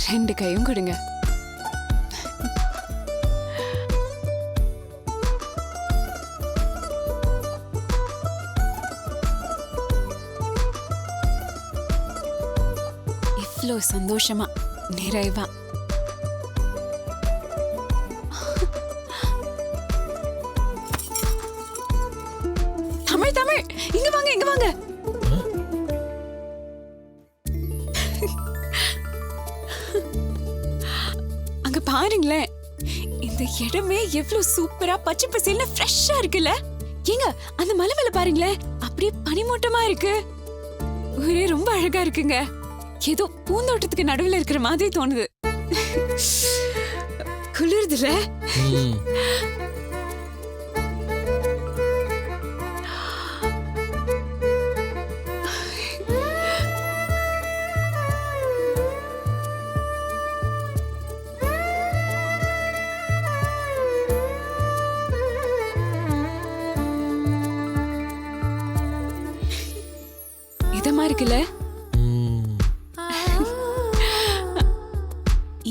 2 கையும் கொடுங்க. இவ்ளோ சந்தோஷமா நிறைவா தமிழ் தமிழ் இங்க வாங்க இங்க வாங்க. அங்க பாருங்களேன், இந்த இடமே எவ்வளவு சூப்பரா பச்சை பசேல்னு ஃப்ரெஷ்ஷா இருக்குல்ல. ஏங்க அந்த மலை மேல பாருங்களேன், அப்படியே பனிமூட்டமா இருக்கு. ஒரே ரொம்ப அழகா இருக்குங்க. ஏதோ பூந்தோட்டத்துக்கு நடுவுல இருக்கிற மாதிரி தோணுது. குளிருதுல. இதமா இருக்குல்ல.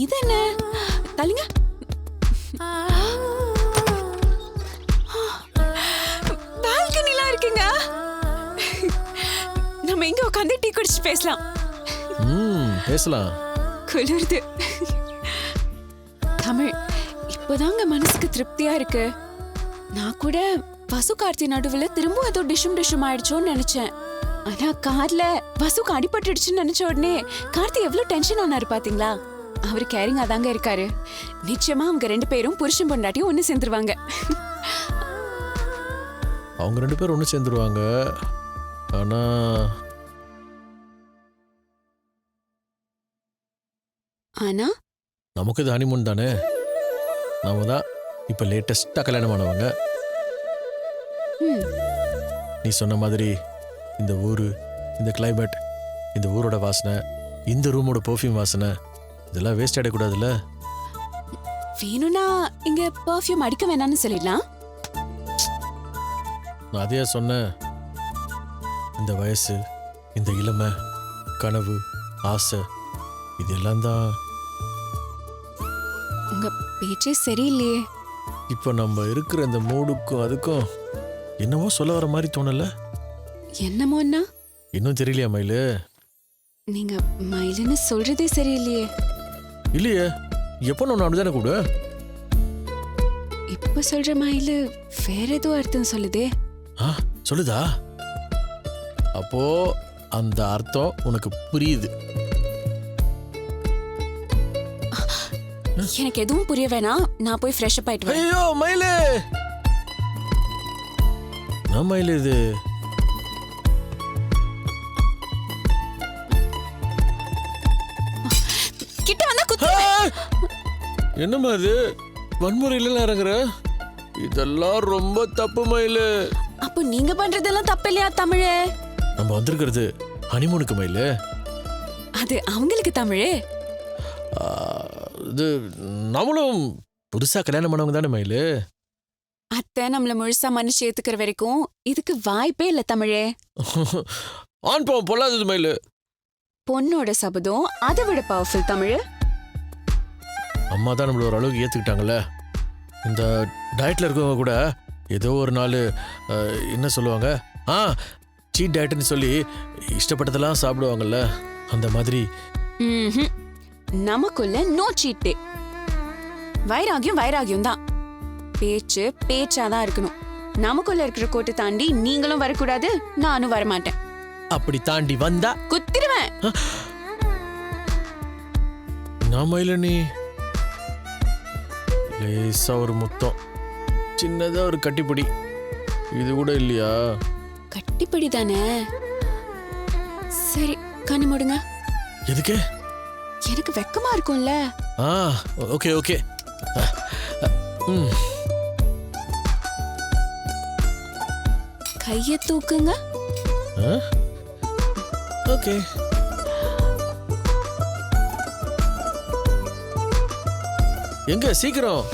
இது என்ன தள்ளுங்க. பால்கனிலாம் இருக்குங்க. நம்ம இங்க உட்காந்து டீ குடிச்சு பேசலாம். பேசலாம். குளிருது. தமிழ், இப்போதாங்க மனசுக்கு திருப்தியா இருக்கு. நான் கூட வசு கார்த்தி நடுவுல திரும்ப ஏதோ டிஷும் ஆயிடுச்சோன்னு நினைச்சேன். ஆனா கார்ல வசுக்கு அடிபட்டுடுச்சுன்னு நினைச்ச உடனே கார்த்தி எவ்வளவு டென்ஷன் ஆனாரு பாத்தீங்களா? அவரு கேரிங்கா தாங்க இருக்காரு. நிச்சயமா அவங்க 2 பேரும் புருஷன் பொண்டாட்டியும் ஒண்ணு சேர்ந்துருவாங்க. அவங்க 2 பேரும் ஒண்ணு சேர்ந்துருவாங்க. ஆனா நமக்கு இது ஹனிமூன் தானே. நாம தான் இப்ப லேட்டஸ்டா கல்யாணம் ஆனவங்க. நீ சொன்ன மாதிரி இந்த ஊரு, இந்த கிளைமேட், இந்த ஊரோட வாசனை, இந்த ரூமோட பெர்ஃப்யூம் வாசனை, இதெல்லாம் வேஸ்ட் ஆயிடக்கூடாதுல்ல. வேணும்னா இங்க பெர்ஃப்யூம் அடிக்க வேணாம்னு சொல்லிடலாம். நான் அதையே சொன்னேன். இந்த வயசு, இந்த இளமை, கனவு, ஆசை, இதெல்லாம் தான். உங்க பேச்சே சரியில்லையே. இப்போ நம்ம இருக்கிற இந்த மூடுக்கும் அதுக்கும் என்னவோ சொல்ல வர மாதிரி தோணல. என்னமோன்னா? இன்னும் தெரியலையா மயிலு? நீங்க மயிலுன்னு சொல்றதே சரியில்லையே. இல்லையே, எப்போ நான் அப்படிதானே கூட. இப்ப சொல்ற மயிலு வேற ஏதோ அர்த்தம் சொல்லுதே. சொல்லுதா? அப்போ அந்த அர்த்தம் உனக்கு புரியுது. எனக்கு எதுவும் புரிய வேணாம். நான் போய் ஃப்ரெஷ் அப் ஆயிட்டு வரேன். ஐயோ மயிலு, நான் மயிலு இது. கிட்ட வந்தா குத்து. என்னம்மா இது, வன்முறையில இறங்குற? இதெல்லாம் ரொம்ப தப்பு மயிலு. அப்போ நீங்க பண்றதெல்லாம் தப்பு இல்லையா தமிழே? நம்ம வந்திருக்கிறது ஹனிமூனுக்கு மயிலு. அது அவங்களுக்கு தமிழே. இது நம்மளும் புதுசா கல்யாணம் பண்ணவங்க தானே மயிலு. அத்தை நம்மள முழுசா மனுஷ ஏத்துக்கிற வரைக்கும் இதுக்கு வாய்ப்பே இல்ல தமிழே. ஆண் பாவம் பொல்லாதது மயிலு. பொண்ணோட சபதம் அதை விட பவர்ஃபுல் தமிழ். அம்மா தான் நம்மள ஒரு அளவுக்கு ஏத்துக்கிட்டாங்கல்ல. இந்த டயட்ல இருக்கவங்க கூட ஏதோ ஒரு நாள் என்ன சொல்லுவாங்க, சீட் டயட்னு சொல்லி இஷ்டப்பட்டதெல்லாம் சாப்பிடுவாங்கல்ல, அந்த மாதிரி. நமக்குள்ள நோ சீட் டே. வைராகியம் வைராகியம் தான். பேச்சு பேச்சாதான் இருக்கணும். நமக்குள்ள இருக்கிற கோட்டை தாண்டி நீங்களும் வரக்கூடாது, நானும் வரமாட்டேன். அப்படி தாண்டி வந்தா குத்திடுவேன். நாம இல்ல, நீ லேசா ஒரு முத்தம், சின்னதா ஒரு கட்டிப்பிடி, இது கூட இல்லையா? கட்டிப்பிடி தானே. சரி, கண்ணு மூடுங்க. எதுக்கு? எனக்கு வெக்கமா இருக்கும்ல. Okay okay. கைய தூக்குங்க. ஓகே. எங்க சீக்கிரம்.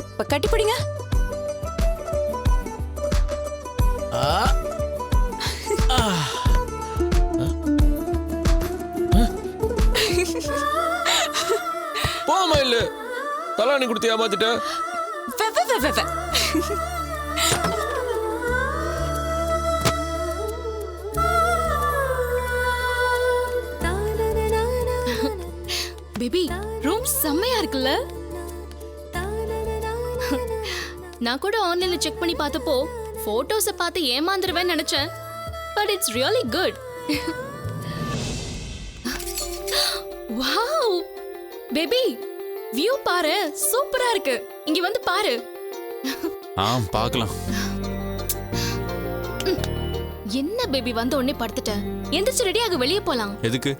இப்ப கட்டிப்பிடிங்க. தலானி கொடுத்து ஏமாத்திட்ட. வெ, வெ, வெ, வெ, வெ. பேபி ரூம் செம்மையா இருக்குல்ல? நான் கூட ஆன்லைன்ல செக் பண்ணி பார்த்தப்போ போட்டோஸ பார்த்து ஏமாந்துருவேன்னு நினைச்சேன். But it's really good. Wow baby, view பாரு, சூப்பரா இருக்கு. இங்க வந்து பாரு. பார்க்கலாம். என்ன பேபி வந்த உடனே படுத்துட்டேன். எந்திரிச்சு ரெடியாக வெளியே போலாம். எதுக்கு?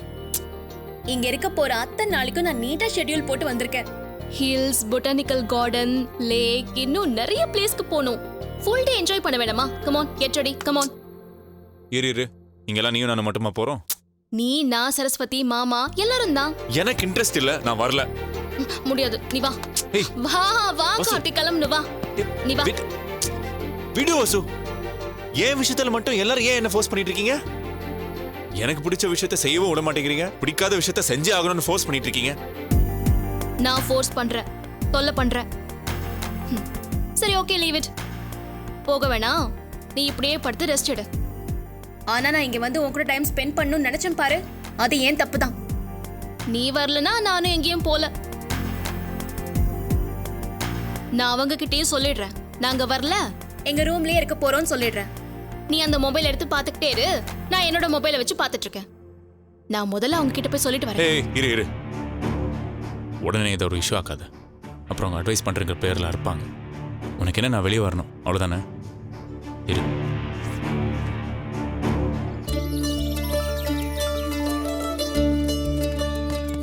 இங்க இருக்க போற அத்தனை நாளைக்கும் நான் நீட்டா ஷெட்யூல் போட்டு வந்திருக்கேன். ஹில்ஸ், பொட்டானிக்கல் கார்டன், லேக், இன்னும் நிறைய பிளேஸ்க்கு போணும். ஃபுல் டே என்ஜாய் பண்ண வேணாமா? Come on, get ready, come on. இரு இங்கெல்லாம் நீயும் நானும் மட்டுமா போறோம்? நீ, நான், சரஸ்வதி, மாமா எல்லாரும் தான். எனக்கு இன்ட்ரெஸ்ட் இல்ல, நான் வரல. முடியாது, நீ வா. ஏய், வா வா கார்த்தி, கிளம்பு வா. நீ வா. விடு வசு. ஏன் விஷயத்துல மட்டும் எல்லாரும் ஏன் என்ன ஃபோர்ஸ் பண்ணிட்டு இருக்கீங்க? எனக்கு பிடிச்ச விஷயத்த செய்யவும் விட மாட்டேங்கிறீங்க. பிடிக்காத விஷயத்த செஞ்சே ஆகணும்னு ஃபோர்ஸ் பண்ணிட்டு இருக்கீங்க. நான் ஃபோர்ஸ் பண்றேன், தொல்லை பண்றேன். சரி, ஓகே, லீவ் இட். போக வேணாம், நீ இப்படியே படுத்து ரெஸ்ட் எடு. ஆனா நான் இங்க வந்து உன் கூட டைம் ஸ்பெண்ட் பண்ணணும்னு நினைச்சேன் பாரு, அது ஏன் தப்பு தான். நீ வரலனா நானும் எங்கேயும் போல. நான் அவங்க கிட்டயும் சொல்லிடுறேன், நாங்க வரல, எங்க ரூம்லயே இருக்க போறோம்னு சொல்லிடுறேன். நீ அந்த மொபைல் எடுத்து பாத்துக்கிட்டே இரு, நான் என்னோட மொபைலை வச்சு பாத்துட்டு இருக்கேன். நான் முதல்ல அவங்க கிட்ட போய் சொல்லிட்டு வரேன். ஏய், இரு உடனே இதை ஒரு இஷ்யூ ஆக்காத. அப்புறம் அவங்க அட்வைஸ் பண்றங்கிற பேர்ல இருப்பாங்க. உனக்கு என்ன, நான் வெளியே வரணும் அவ்வளவுதானே? இரு.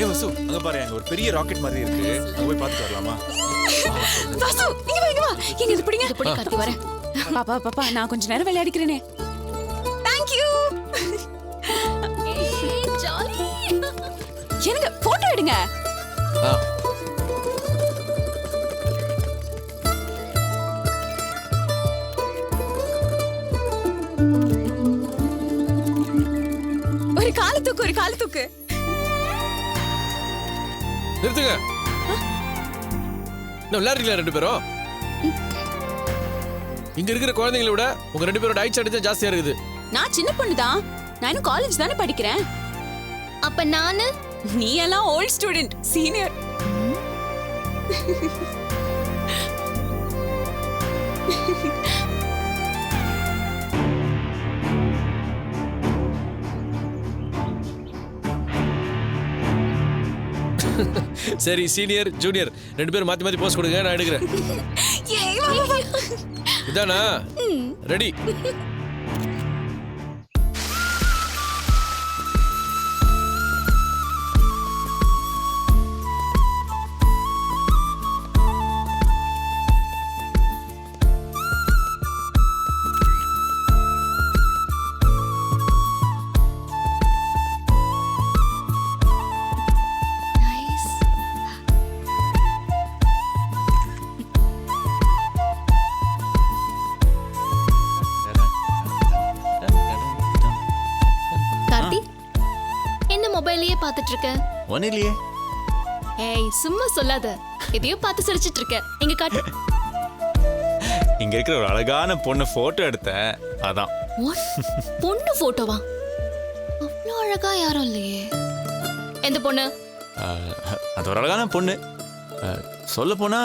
ஏ வசு, அங்க பாரு, அங்க ஒரு பெரிய ராக்கெட் மாதிரி இருக்கு. அங்க போய் பார்த்துட்டு வரலாமா? வாசு, இங்க வா. இங்க இது பிடிங்க. இப்படி கார்த்தி வரேன். பாப்பா, நான் கொஞ்ச நேரம் விளையாடிக்கிறேனே. Thank you. ஜாலி. எனக்கு போட்டோ எடுங்க. ஆ. ஒரு கால தூக்கு. நிறுத்துங்க. என்ன விளையாடுறீங்களா ரெண்டு பேரும்? இங்க இருக்கிற குழந்தைங்களை விட உங்க ரெண்டு பேரோட ஐ சார்ஜ் ஜாஸ்தியா இருக்குது. நான் சின்ன பொண்ணு தான். நான் இன்னும் காலேஜ் தானே படிக்கிறேன். அப்ப நானு? நீ எல்லாம் ஓல்ட் ஸ்டூடெண்ட், சீனியர். சரி, சீனியர் ஜூனியர் ரெண்டு பேரும் மாத்தி போஸ்ட் கொடுங்க, நான் எடுக்கிறேன். இதானா? ரெடி? மொபைலையே பார்த்துட்டு இருக்க? ஒன்னிலையே. ஏய், சும்மா சொல்லாத. எதையோ பார்த்து சிரிச்சிட்டு இருக்க. இங்க காட்டு. இங்க இருக்கிற ஒரு அழகான பொண்ணு போட்டோ எடுத்தேன், அதான். பொண்ணு போட்டோவா? அவ்வளோ அழகா யாரும் இல்லையே. எந்த பொண்ணு? அது ஒரு அழகான பொண்ணு. சொல்ல போனா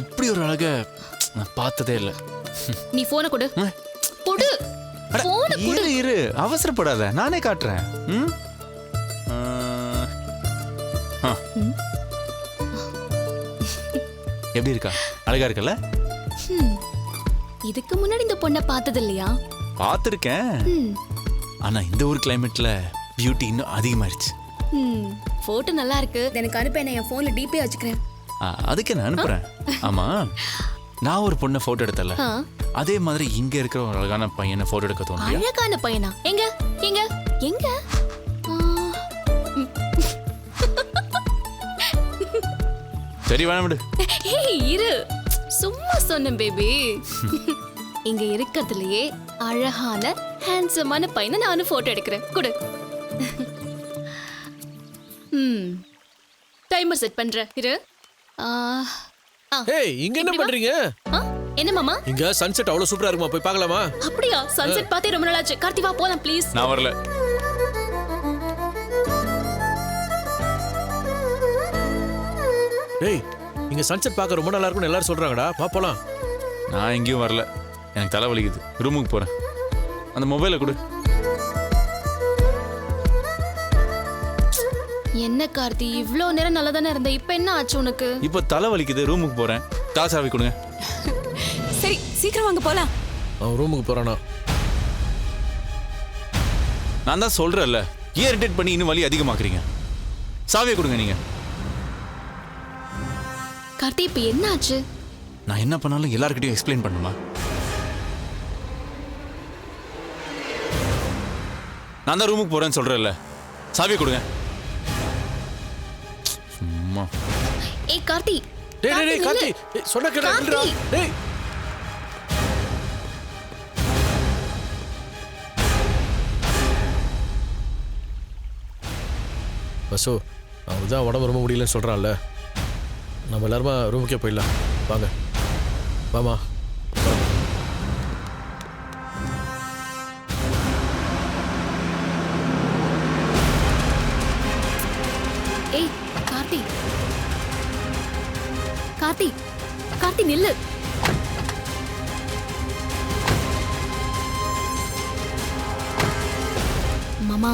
இப்படி ஒரு அழக நான் பார்த்ததே இல்லை. நீ போனை கொடு. கொடு. போனை கொடு. இரு, அவசரப்படாத, நானே காட்டுறேன். எப்படி இருக்கா? அழகா இருக்கல? இதுக்கு முன்னாடி இந்த பொண்ணை பார்த்தது இல்லையா? பார்த்திருக்கேன். ஆனா இந்த ஒரு கிளைமேட்ல பியூட்டி இன்னும் அதிகமாயிருச்சு. போட்டோ நல்லா இருக்கு. எனக்கு அனுப்ப, நான் என் போன்ல டிபி வச்சுக்கிறேன். அதுக்கு நான் அனுப்புறேன். ஆமா, நான் ஒரு பொண்ணை போட்டோ எடுத்தல, அதே மாதிரி இங்க இருக்கிற ஒரு அழகான பையனை போட்டோ எடுக்க தோணுது. அழகான பையனா? எங்க எங்க எங்க? சரி, வேணாம் விடு. ஏய், இரு, சும்மா சொன்னேன் பேபி. இங்க இருக்கிறதுலயே அழகான ஹேண்ட்ஸமான பையனை நானும் போட்டோ எடுக்கிறேன். கொடு. டைமர் செட் பண்றேன், இரு. ஆ, ஆ, ஏய் இங்க என்ன இப்படி வா. பண்றீங்க? ஆ, என்ன மாமா? இங்க சன்செட் அவ்வளவு சூப்பரா இருக்குமா, போய் பார்க்கலாமா? அப்படியா? சன்செட் பார்த்தே ரொம்ப நாளாச்சு. கார்த்தி வா போலாம் ப்ளீஸ். நான் வரல. டேய் இங்க சன்செட் பார்க்க ரொம்ப நல்லா இருக்கும்னு எல்லாரும் சொல்றாங்கடா, வா போலாம். நான் எங்கேயும் வரல. எனக்கு தலை வலிக்குது. ரூமுக்கு போறேன். அந்த மொபைலை கொடு. என்ன கார்த்தி, இவ்ளோ நேரம் நல்லா தானே இருந்த, இப்ப என்ன ஆச்சு உனக்கு? இப்போ தலை வலிக்குது. ரூமுக்கு போறேன். தாசாவி கொடுங்க. சரி சீக்கிரம் வாங்க போலாம். அவன் ரூமுக்கு போறானா? நான் தான் சொல்றேன்ல, ஏன் இரிட்டேட் பண்ணி இன்னும் வலி அதிகமாக்குறீங்க? சாவியை கொடுங்க நீங்க. கார்த்தி இப்ப என்ன ஆச்சு? நான் என்ன பண்ணாலும் எல்லார்கிட்டயும் எக்ஸ்பிளைன் பண்ணுமா? நான் தான் ரூமுக்கு போறேன்னு சொல்றேன்ல, சாவியை கொடுங்க. சும்மா. ஏய் கார்த்தி. டேய் டேய் டேய் கார்த்தி, சொன்னா கேடா நில்றா. டேய் பசு, அவன் தான் உடம்பு ரொம்ப முடியலன்னு சொல்றான்ல, நம்ம எல்லாருமா ரூமுக்கே போயிடலாம். வாங்க வாமா. ஏய் கார்த்தி. கார்த்தி. கார்த்தி நில்லு. மாமா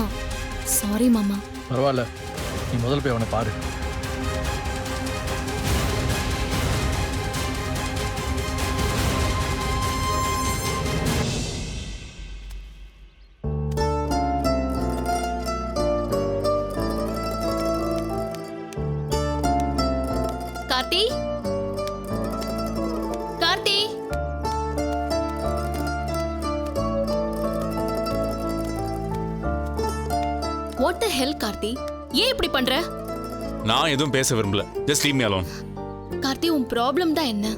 சாரி மாமா. பரவாயில்ல, நீ முதல்ல போய் அவனை பாரு. Karthi. Karthi. What the hell Karthi, ஏன் இப்படி பண்ற? நான் எதுவும் பேச விரும்பல. Just leave me alone. Karthi உன் ப்ராப்ளம் தான் என்ன?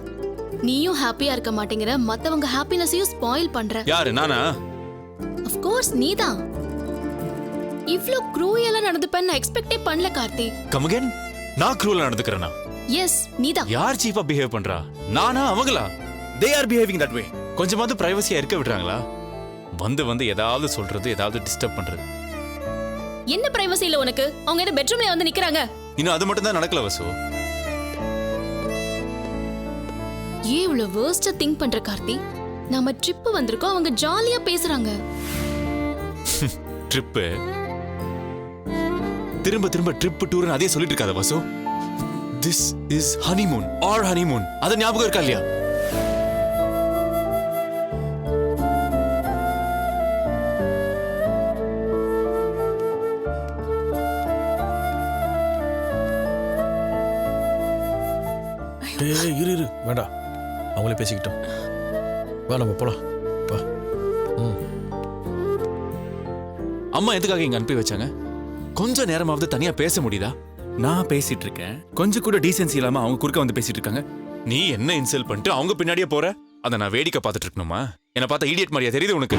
நீயும் ஹாப்பியா இருக்க மாட்டேங்கிற, மத்தவங்க ஹாப்பினஸையும் ஸ்பாயில் பண்ற. யாரு, நானா? ஆஃப் கோர்ஸ் நீதான். இவ்ளோ க்ரூயலா நடந்துப்பேன்னு நான் எக்ஸ்பெக்டே பண்ணல கார்த்தி. Come again. நான் க்ரூவலா நடந்துக்கிறேனா? எஸ் நீதான். யார் சீப்பா பிஹேவ் பண்றா? நானா அவங்களா? They are behaving that way. கொஞ்சமாவது பிரைவசியா இருக்க விடுறாங்களா? வந்து வந்து ஏதாவது சொல்றது, ஏதாவது டிஸ்டர்ப் பண்றது. என்ன பிரைவசி இல்ல உனக்கு? அவங்க என்ன பெட்ரூம்ல வந்து நிக்கறாங்க. இன்னும் அது மட்டும் தான் நடக்கல வசு. ஏன் இவ்ளோ வர்ஸ்டா திங்க் பண்ற கார்த்தி? நாம ட்ரிப் வந்திருக்கோம், அவங்க ஜாலியா பேசுறாங்க. ட்ரிப்பு திரும்ப திரும்ப ட்ரிப் டூர்னு அதே சொல்லிட்டு இருக்காத Vasu. This is honeymoon or honeymoon. அது ஞாபகம் இருக்கா இல்லையா? டேய் இரு இரு, வேண்டாம், அவங்களே பேசிக்கிட்டோம். வா நம்ம போலாம். வா. அம்மா எதுக்காக இங்க அனுப்பி வச்சாங்க? கொஞ்ச நேரமாவது தனியா பேச முடியுதா? நான் பேசிட்டு இருக்கேன், கொஞ்சம் கூட டீசென்சி இல்லாம அவங்க குறுக்க வந்து பேசிட்டு இருக்காங்க. நீ என்ன இன்சல்ட் பண்ணிட்டு அவங்க பின்னாடியே போற? அத நான் வேடிக்கை பார்த்துட்டு இருக்கணுமா? என்ன பார்த்தா இடியட் மாதிரியா தெரியுது உனக்கு?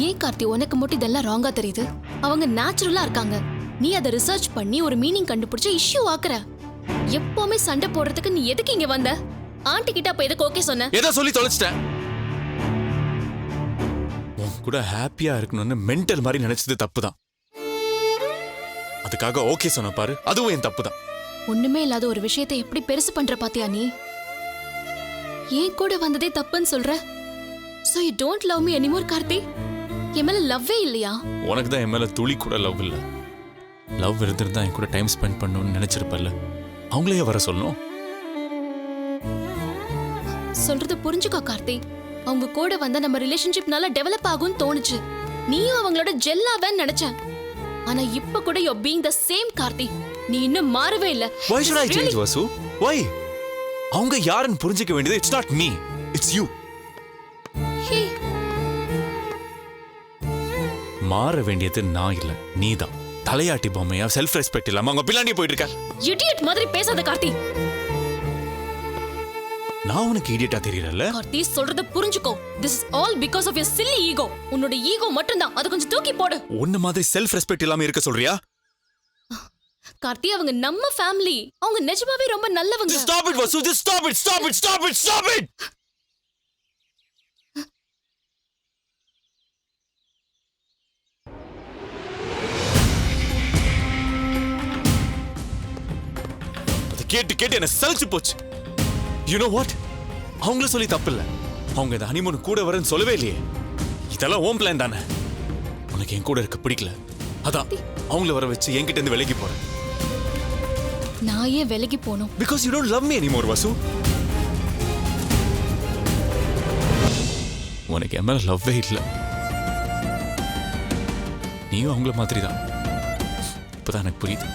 ஏன் கார்த்தி உனக்கு மட்டும் இதெல்லாம் ராங்கா தெரியுது? அவங்க நேச்சுரலா இருக்காங்க. நீ அதை ரிசர்ச் பண்ணி ஒரு மீனிங் கண்டுபிடிச்ச இஷ்யூ ஆக்குற. எப்பவுமே சண்டை போடுறதுக்கு நீ எதுக்கு இங்க வந்த? ஆண்டி கிட்ட அப்ப எதுக்கு ஓகே சொன்ன? ஏதோ சொல்லி தொலைச்சிட்டேன். உன் கூட ஹாப்பியா இருக்கணும்னு மென்டல் மாதிரி நினைச்சது தப்புதான். அதுக்காக ஓகே சொன்ன பாரு, அதுவும் என் தப்புதான். ஒண்ணுமே இல்லாத ஒரு விஷயத்தை எப்படி பெருசு பண்ற பாத்தியா நீ? ஏன் கூட வந்ததே தப்புன்னு சொல்ற? So you don't love me anymore Karthi? என் மேல லவ்வே இல்லையா? உனக்கு தான் என் மேல துளி கூட லவ் இல்ல. லவ் இருந்திருந்தா என் கூட டைம் ஸ்பெண்ட் பண்ணணும்னு நினைச்சிருப்பல்ல. அவங்களையே வர சொல்லணும். சொல்றது புரிஞ்சுக்கோ கார்த்தி. அவங்க கூட வந்தா நம்ம ரிலேஷன்ஷிப் நல்லா டெவலப் ஆகும்னு தோணுச்சு. நீயும் அவங்களோட ஜெல்லாவேன்னு நினைச்ச. ஆனா இப்ப கூட you're being the same Karthi. நீ இன்னும் மாறவே இல்ல. Why should I change, Vasu? Why? அவங்க யாருன்னு புரிஞ்சிக்க வேண்டியது it's not me, it's you. Hey. மாற வேண்டியது நான் இல்ல, நீதான். தலையாட்டி பொம்மையா செல்ஃப் ரெஸ்பெக்ட் இல்லாம அவங்க பின்னாடி போயிட்டு இருக்க. இடியட் மாதிரி பேசாத கார்த்தி. நான் உனக்கு இடியட்டா தெரியறல்ல? கார்த்தி சொல்றத புரிஞ்சுக்கோ. This is all because of your silly ego. உன்னோட ஈகோ மட்டும்தான். அது கொஞ்சம் தூக்கி போடு. உன்ன மாதிரி செல்ஃப் ரெஸ்பெக்ட் இல்லாம இருக்க சொல்றியா? கார்த்தி அவங்க நம்ம ஃபேமிலி. அவங்க நிஜமாவே ரொம்ப நல்லவங்க. Just stop it, Vasu. Just stop it. Stop it. Stop it. Stop it. அது கேட்டு என்ன சலிச்சு போச்சு. You know what? அவங்கள சொல்லி தப்பு இல்ல. அவங்க இந்த ஹனிமூன் கூட வரேன்னு சொல்லவே இல்லையே. இதெல்லாம் ஓம் பிளான் தானே. உனக்கு என் கூட இருக்க பிடிக்கல. அதான் அவங்கள வர வச்சு என்கிட்ட இருந்து விலகி போறேன். நான் ஏன் விலகி போகணும்? Because you don't love me anymore, Vasu. உனக்கு என் மேல லவ்வே இல்லை. நீயும் அவங்கள மாதிரி தான். இப்பதான் எனக்கு புரியுது.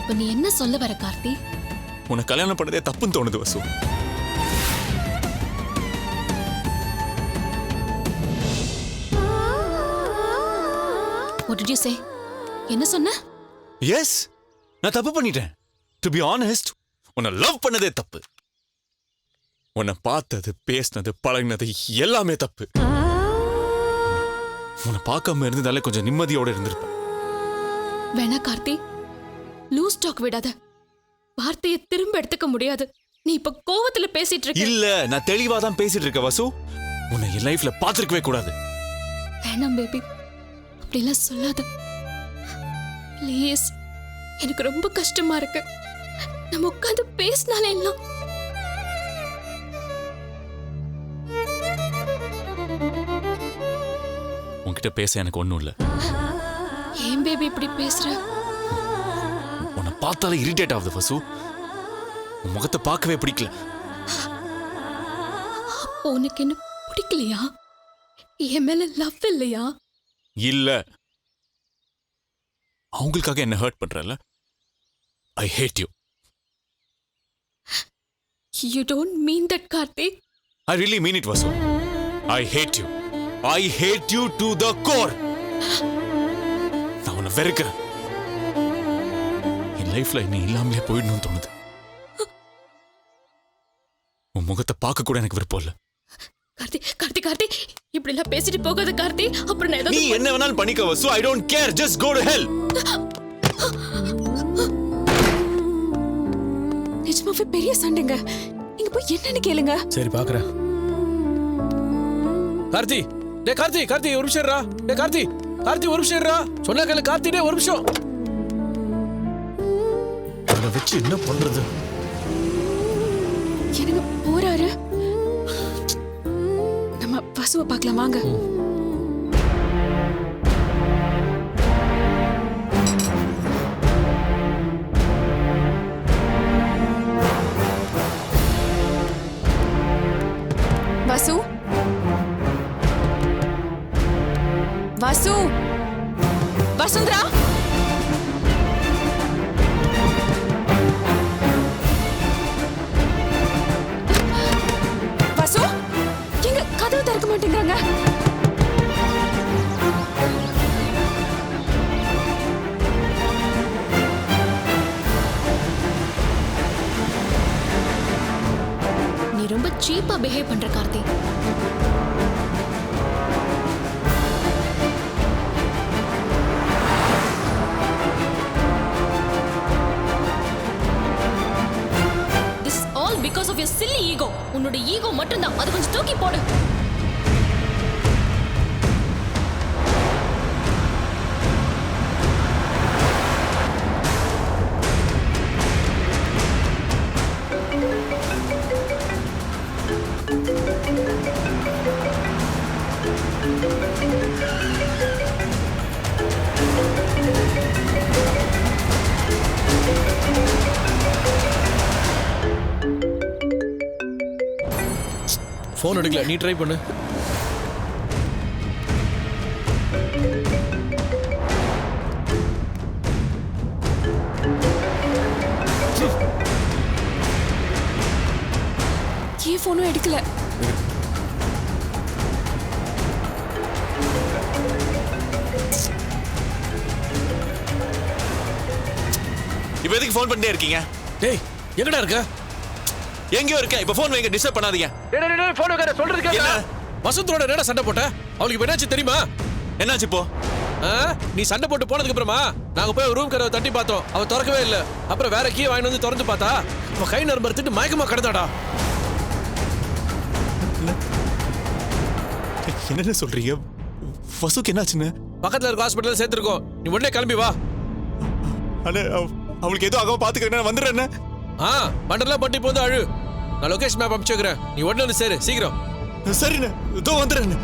இப்ப நீ என்ன சொல்ல வர கார்த்தி? உனக்கு கல்யாணம் பண்ணதே தப்புன்னு தோணுது, வசு. What did you say? என்ன சொன்ன? எஸ், நான் தப்பு பண்ணிட்டேன். டு பி ஆனஸ்ட், உன்னை லவ் பண்ணதே தப்பு. உன்னை பார்த்தது, பேசினது, பழகினது எல்லாமே தப்பு. உன்னை பார்க்காம இருந்ததாலே கொஞ்சம் நிம்மதியோட இருந்திருப்பேன். வேணா கார்த்தி, லூஸ் டாக் விடாத. வார்த்தையை திரும்ப எடுத்துக்க முடியாது. நீ இப்ப கோவத்துல பேசிட்டு இருக்க. இல்ல, நான் தெளிவா தான் பேசிட்டு இருக்க, வசு. உன்னை என் லைஃப்ல பாத்துருக்கவே கூடாது. வேணாம் பேபி, அப்படிலாம் சொல்லாத ப்ளீஸ். எனக்கு ரொம்ப கஷ்டமா இருக்கு. நம்ம உட்காந்து பேசினாலே எல்லாம். உன்கிட்ட பேச எனக்கு ஒண்ணும் இல்ல. ஏன் பேபி இப்படி பேசுற? உன்னை பார்த்தாலே இரிட்டேட் ஆகுது, வசு. உன் முகத்தை பார்க்கவே பிடிக்கல. அப்போ உனக்கு என்ன பிடிக்கலையா? என் மேல லவ் இல்லையா? இல்ல, அவங்களுக்காக என்ன ஹர்ட் பண்றல. I hate you. You don't mean that, Karthi. I really mean it, Vasu. I hate you. I hate you to the core. நான் உன்னை வெறுக்கிறேன். என் லைஃப்ல நீ இல்லாமலே போயிடணும்னு தோணுது. உன் முகத்தை பார்க்க கூட எனக்கு விருப்பம் இல்ல. கார்த்தி, கார்த்தி, கார்த்தி, இப்படி எல்லாம் பேசிட்டு போகாத கார்த்தி. அப்புறம் நான் நீ என்ன வேணாலும் பண்ணிக்க, வசு. I don't care. Just go to hell. நிஜமாவே பெரிய சண்டைங்க. நீங்க போய் என்னன்னு கேளுங்க. சரி பாக்குறேன். கார்த்தி, டேய் கார்த்தி, கார்த்தி ஒரு நிமிஷம் இருடா. டேய் கார்த்தி, கார்த்தி ஒரு நிமிஷம் இருடா. சொன்னா கேளு கார்த்தி, டேய் ஒரு நிமிஷம். அவனை வச்சு என்ன பண்றது? எனக்கு போறாரு. நம்ம பசுவை பார்க்கலாம் வாங்க. வசு, வசு, வசுந்தரா, வசு, எங்க கதவு திறக்க மாட்டேங்கிறாங்க. நீ ரொம்ப சீப்பா பிஹேவ் பண்ற Karthi. This is all because of your silly ego. உன்னோட ஈகோ மட்டும்தான். அது கொஞ்சம் தூக்கி போடு. போன் எடுக்கல, நீ ட்ரை பண்ணு. ஏன் போனும் எடுக்கல? இப்போ எதுக்கு ஃபோன் பண்ணிட்டே இருக்கீங்க? டேய் எங்கடா இருக்க? எங்கேயோ இருக்கேன். இப்போ ஃபோன் வைங்க, டிஸ்டர்ப் பண்ணாதீங்க. டேய் போன் வைக்க சொல்றது கேளு. என்ன? வசந்தோட என்னடா சண்டை போட்ட? அவளுக்கு இப்ப என்னாச்சு தெரியுமா? என்னாச்சு இப்போ? நீ சண்டை போட்டு போனதுக்கு அப்புறமா நாங்க போய் ரூம் கதவை தட்டி பார்த்தோம், அவ திறக்கவே இல்ல. அப்புறம் வேற கீ வாங்கி வந்து திறந்து பார்த்தா அவ கை நரம்பு எடுத்துட்டு மயக்கமா கிடந்தாடா. என்னென்ன சொல்றீங்க? வசுக்கு என்னாச்சுன்னு? பக்கத்துல இருக்க ஹாஸ்பிட்டல்ல சேர்த்திருக்கோம், நீ உடனே கிளம்பி வா. அண்ணே அவளுக்கு எதுவும் ஆகாம பாத்துக்கிறேன், வந்துடுறேன். பண்டெல்லாம் பட்டி போது அழு. நான் லொகேஷன் மேப் அனுப்பிச்சு வைக்கிறேன், நீ உடனே வந்து சேரு சீக்கிரம். சரிண்ணே, இதோ வந்துடுறேன்.